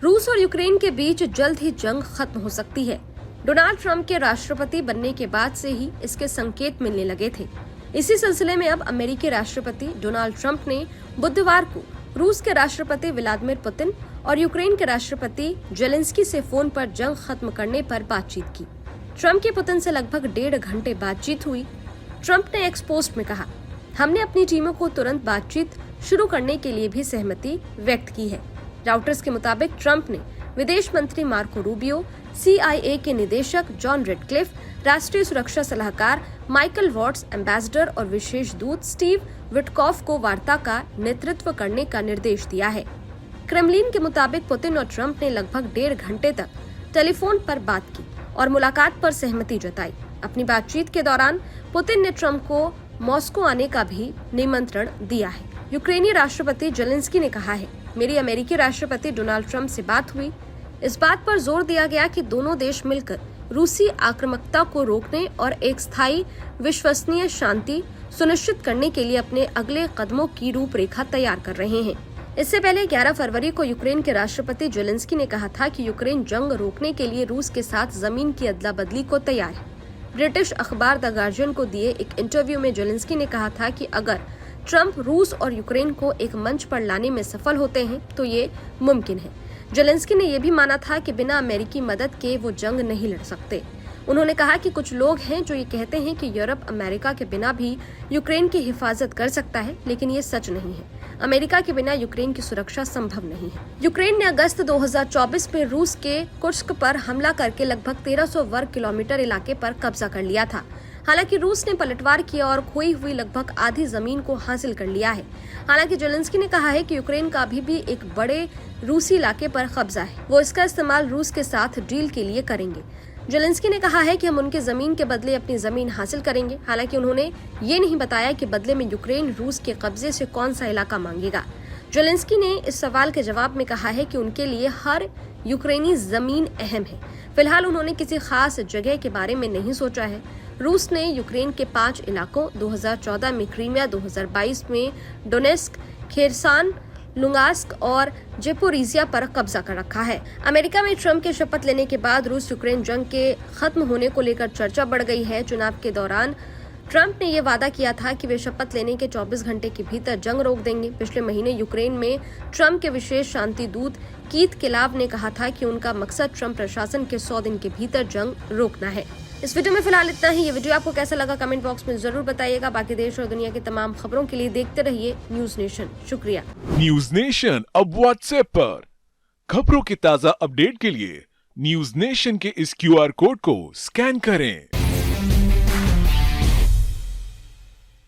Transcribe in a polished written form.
रूस और यूक्रेन के बीच जल्द ही जंग खत्म हो सकती है। डोनाल्ड ट्रंप के राष्ट्रपति बनने के बाद से ही इसके संकेत मिलने लगे थे। इसी सिलसिले में अब अमेरिकी राष्ट्रपति डोनाल्ड ट्रंप ने बुधवार को रूस के राष्ट्रपति व्लादिमीर पुतिन और यूक्रेन के राष्ट्रपति जेलेंस्की से फोन पर जंग खत्म करने पर बातचीत की। ट्रंप की पुतिन से लगभग 1.5 घंटे बातचीत हुई। ट्रंप ने एक्स पोस्ट में कहा, हमने अपनी टीमों को तुरंत बातचीत शुरू करने के लिए भी सहमति व्यक्त की है। राउटर्स के मुताबिक ट्रंप ने विदेश मंत्री मार्को रूबियो, CIA के निदेशक जॉन रेडक्लिफ, राष्ट्रीय सुरक्षा सलाहकार माइकल वॉट्स, एम्बेसडर और विशेष दूत स्टीव विटकॉफ को वार्ता का नेतृत्व करने का निर्देश दिया है। क्रेमलिन के मुताबिक पुतिन और ट्रंप ने लगभग 1.5 घंटे तक टेलीफोन पर बात की और मुलाकात पर सहमति जताई। अपनी बातचीत के दौरान पुतिन ने ट्रंप को मॉस्को आने का भी निमंत्रण दिया है। यूक्रेनी राष्ट्रपति जेलेंस्की ने कहा है, मेरी अमेरिकी राष्ट्रपति डोनाल्ड ट्रंप से बात हुई। इस बात पर जोर दिया गया कि दोनों देश मिलकर रूसी आक्रामकता को रोकने और एक स्थायी विश्वसनीय शांति सुनिश्चित करने के लिए अपने अगले कदमों की रूपरेखा तैयार कर रहे हैं। इससे पहले 11 फरवरी को यूक्रेन के राष्ट्रपति जेलेंस्की ने कहा था कि यूक्रेन जंग रोकने के लिए रूस के साथ जमीन की अदला बदली को तैयार है। ब्रिटिश अखबार द गार्जियन को दिए एक इंटरव्यू में जेलेंस्की ने कहा था कि अगर ट्रंप रूस और यूक्रेन को एक मंच पर लाने में सफल होते हैं तो ये मुमकिन है। जेलेंस्की ने यह भी माना था कि बिना अमेरिकी मदद के वो जंग नहीं लड़ सकते। उन्होंने कहा कि कुछ लोग हैं जो ये कहते हैं कि यूरोप अमेरिका के बिना भी यूक्रेन की हिफाजत कर सकता है, लेकिन ये सच नहीं है। अमेरिका के बिना यूक्रेन की सुरक्षा संभव नहीं है। यूक्रेन ने अगस्त 2024 में रूस के कुर्स्क पर हमला करके लगभग 1300 वर्ग किलोमीटर इलाके पर कब्जा कर लिया था। हालांकि रूस ने पलटवार किया और खोई हुई लगभग आधी जमीन को हासिल कर लिया है। हालांकि जेलेंस्की ने कहा है कि यूक्रेन का अभी भी एक बड़े रूसी इलाके पर कब्जा है। वो इसका इस्तेमाल रूस के साथ डील के लिए करेंगे। जेलेंस्की ने कहा है कि हम उनके जमीन के बदले अपनी जमीन हासिल करेंगे। हालांकि उन्होंने ये नहीं बताया कि बदले में यूक्रेन रूस के कब्जे से कौन सा इलाका मांगेगा। जेलेंस्की ने इस सवाल के जवाब में कहा है कि उनके लिए हर यूक्रेनी जमीन अहम है। फिलहाल उन्होंने किसी खास जगह के बारे में नहीं सोचा है। रूस ने यूक्रेन के 5 इलाकों 2014 में क्रीमिया, 2022 में डोनेस्क, खेरसान, लुगांस्क और जेपोरिजिया पर कब्जा कर रखा है। अमेरिका में ट्रंप के शपथ लेने के बाद रूस यूक्रेन जंग के खत्म होने को लेकर चर्चा बढ़ गई है। चुनाव के दौरान ट्रंप ने ये वादा किया था कि वे शपथ लेने के 24 घंटे के भीतर जंग रोक देंगे। पिछले महीने यूक्रेन में ट्रंप के विशेष शांति दूत कीथ केलाव ने कहा था कि उनका मकसद ट्रंप प्रशासन के 100 दिन के भीतर जंग रोकना है। इस वीडियो में फिलहाल इतना ही। ये वीडियो आपको कैसा लगा कमेंट बॉक्स में जरूर बताइएगा। बाकी देश और दुनिया की तमाम खबरों के लिए देखते रहिए न्यूज नेशन। शुक्रिया। न्यूज नेशन अब व्हाट्सएप पर खबरों के ताजा अपडेट के लिए न्यूज नेशन के इस QR कोड को स्कैन करें।